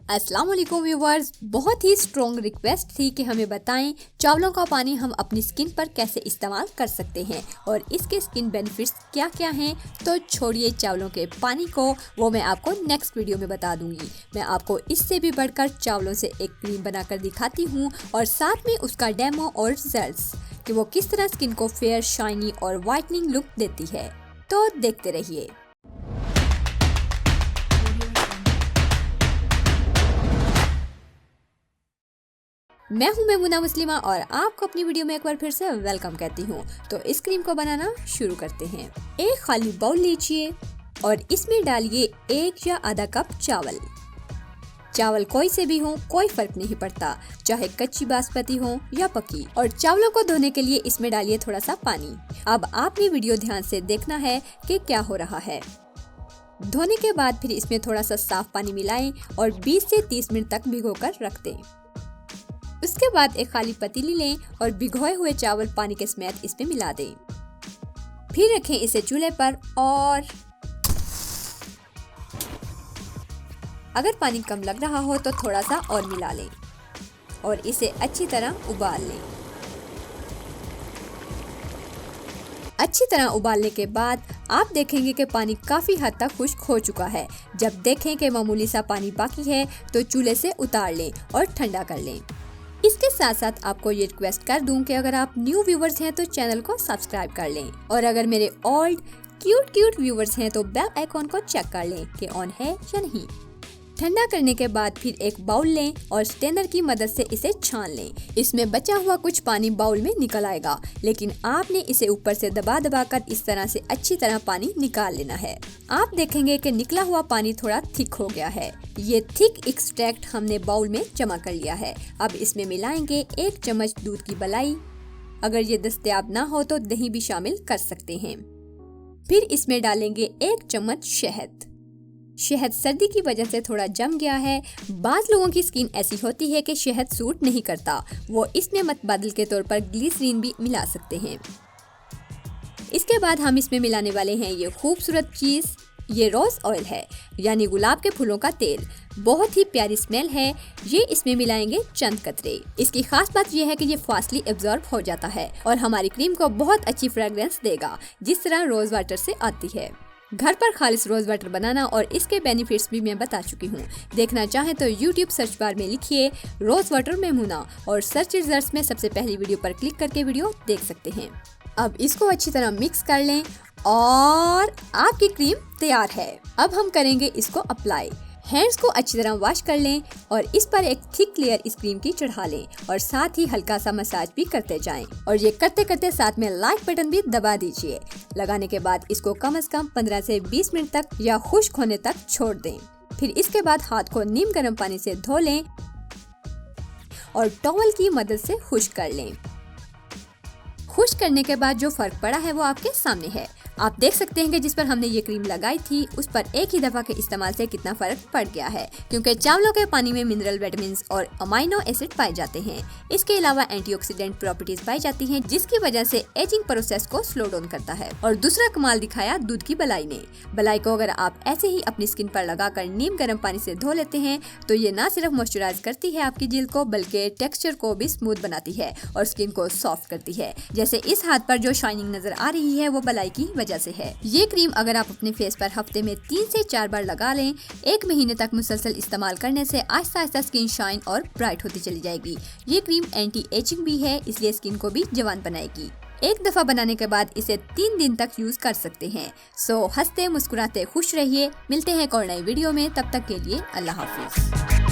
अस्सलाम वालेकुम व्यूवर्स, बहुत ही स्ट्रॉन्ग रिक्वेस्ट थी कि हमें बताएं चावलों का पानी हम अपनी स्किन पर कैसे इस्तेमाल कर सकते हैं और इसके स्किन बेनिफिट्स क्या क्या हैं। तो छोड़िए चावलों के पानी को, वो मैं आपको नेक्स्ट वीडियो में बता दूंगी। मैं आपको इससे भी बढ़कर चावलों से एक क्रीम बनाकर दिखाती हूँ और साथ में उसका डेमो और रिजल्ट्स कि वो किस तरह स्किन को फेयर, शाइनी और वाइटनिंग लुक देती है। तो देखते रहिए। मैं हूं मेमुना मुस्लिमा और आपको अपनी वीडियो में एक बार फिर से वेलकम कहती हूं। तो इस क्रीम को बनाना शुरू करते हैं। एक खाली बाउल लीजिए और इसमें डालिए 1 या आधा कप चावल। चावल कोई से भी हो, कोई फर्क नहीं पड़ता, चाहे कच्ची बासमती हो या पकी। और चावलों को धोने के लिए इसमें डालिए थोड़ा सा पानी। अब आपने वीडियो ध्यान से देखना है कि क्या हो रहा है। धोने के बाद फिर इसमें थोड़ा सा साफ पानी मिलाएं और 20 से 30 मिनट तक भिगोकर रख दें। उसके बाद एक खाली पतीली लें और भिगोए हुए चावल पानी के समेत इसमें मिला दें। फिर रखें इसे चूल्हे पर और अगर पानी कम लग रहा हो तो थोड़ा सा और मिला लें और इसे अच्छी तरह उबाल लें। अच्छी तरह उबालने के बाद आप देखेंगे कि पानी काफी हद तक खुश्क हो चुका है। जब देखें कि मामूली सा पानी बाकी है तो चूल्हे से उतार लें और ठंडा कर लें। इसके साथ साथ आपको ये रिक्वेस्ट कर दूं कि अगर आप न्यू व्यूवर्स हैं तो चैनल को सब्सक्राइब कर लें और अगर मेरे ओल्ड क्यूट व्यूवर्स हैं तो बेल आइकॉन को चेक कर लें कि ऑन है या नहीं। ठंडा करने के बाद फिर एक बाउल लें और स्ट्रेनर की मदद से इसे छान लें। इसमें बचा हुआ कुछ पानी बाउल में निकल आएगा, लेकिन आपने इसे ऊपर से दबा कर इस तरह से अच्छी तरह पानी निकाल लेना है। आप देखेंगे कि निकला हुआ पानी थोड़ा थिक हो गया है। ये थिक एक्सट्रैक्ट हमने बाउल में जमा कर लिया है। अब इसमें मिलाएंगे 1 चम्मच दूध की मलाई। अगर ये दस्तयाब ना हो तो दही भी शामिल कर सकते हैं। फिर इसमें डालेंगे 1 चम्मच शहद। शहद सर्दी की वजह से थोड़ा जम गया है। बाज लोगों की स्किन ऐसी होती है कि शहद सूट नहीं करता, वो इसमें मतबादल के तौर पर ग्लिसरीन भी मिला सकते हैं। इसके बाद हम इसमें मिलाने वाले हैं ये खूबसूरत चीज। ये रोज ऑयल है, यानी गुलाब के फूलों का तेल। बहुत ही प्यारी स्मेल है। ये इसमें मिलाएंगे चंद कतरे। इसकी खास बात यह है कि ये फास्टली एब्जॉर्ब हो जाता है और हमारी क्रीम को बहुत अच्छी फ्रेग्रेंस देगा, जिस तरह रोज वाटर से आती है। घर पर खालिस रोज वाटर बनाना और इसके बेनिफिट्स भी मैं बता चुकी हूँ। देखना चाहें तो YouTube सर्च बार में लिखिए रोज वाटर मेमुना और सर्च रिजल्ट्स में सबसे पहली वीडियो पर क्लिक करके वीडियो देख सकते हैं। अब इसको अच्छी तरह मिक्स कर लें और आपकी क्रीम तैयार है। अब हम करेंगे इसको अप्लाई। हैंड्स को अच्छी तरह वॉश कर लें और इस पर एक थिक लेयर इस क्रीम की चढ़ा लें और साथ ही हल्का सा मसाज भी करते जाएं। और ये करते करते साथ में लाइक बटन भी दबा दीजिए। लगाने के बाद इसको कम से कम 15 से 20 मिनट तक या खुश्क होने तक छोड़ दें। फिर इसके बाद हाथ को नीम गर्म पानी से धो लें और टॉवल की मदद से खुश्क कर लें। खुश्क करने के बाद जो फर्क पड़ा है वो आपके सामने है। आप देख सकते हैं कि जिस पर हमने ये क्रीम लगाई थी उस पर एक ही दफा के इस्तेमाल से कितना फर्क पड़ गया है, क्योंकि चावलों के पानी में मिनरल, विटामिन्स और अमाइनो एसिड पाए जाते हैं। इसके अलावा एंटीऑक्सीडेंट प्रॉपर्टीज पाई जाती हैं, जिसकी वजह से एजिंग प्रोसेस को स्लो डाउन करता है। और दूसरा कमाल दिखाया दूध की बलाई ने। बलाई को अगर आप ऐसे ही अपनी स्किन पर लगाकर नीम गर्म पानी से धो लेते हैं तो ये न सिर्फ मॉइस्चराइज करती है आपकी जिल्द को, बल्कि टेक्सचर को भी स्मूथ बनाती है और स्किन को सॉफ्ट करती है। जैसे इस हाथ पर जो शाइनिंग नजर आ रही है वो बलाई की वजह से है। ये क्रीम अगर आप अपने फेस पर हफ्ते में 3 से 4 बार लगा लें, 1 महीने तक मुसलसल इस्तेमाल करने से आहिस्ता आहिस्ता स्किन शाइन और ब्राइट होती चली जाएगी। ये क्रीम एंटी एजिंग भी है, इसलिए स्किन को भी जवान बनाएगी। एक दफा बनाने के बाद इसे 3 दिन तक यूज कर सकते हैं। सो हंसते मुस्कुराते खुश रहिए। मिलते हैं एक और नई वीडियो में, तब तक के लिए अल्लाह हाफिज।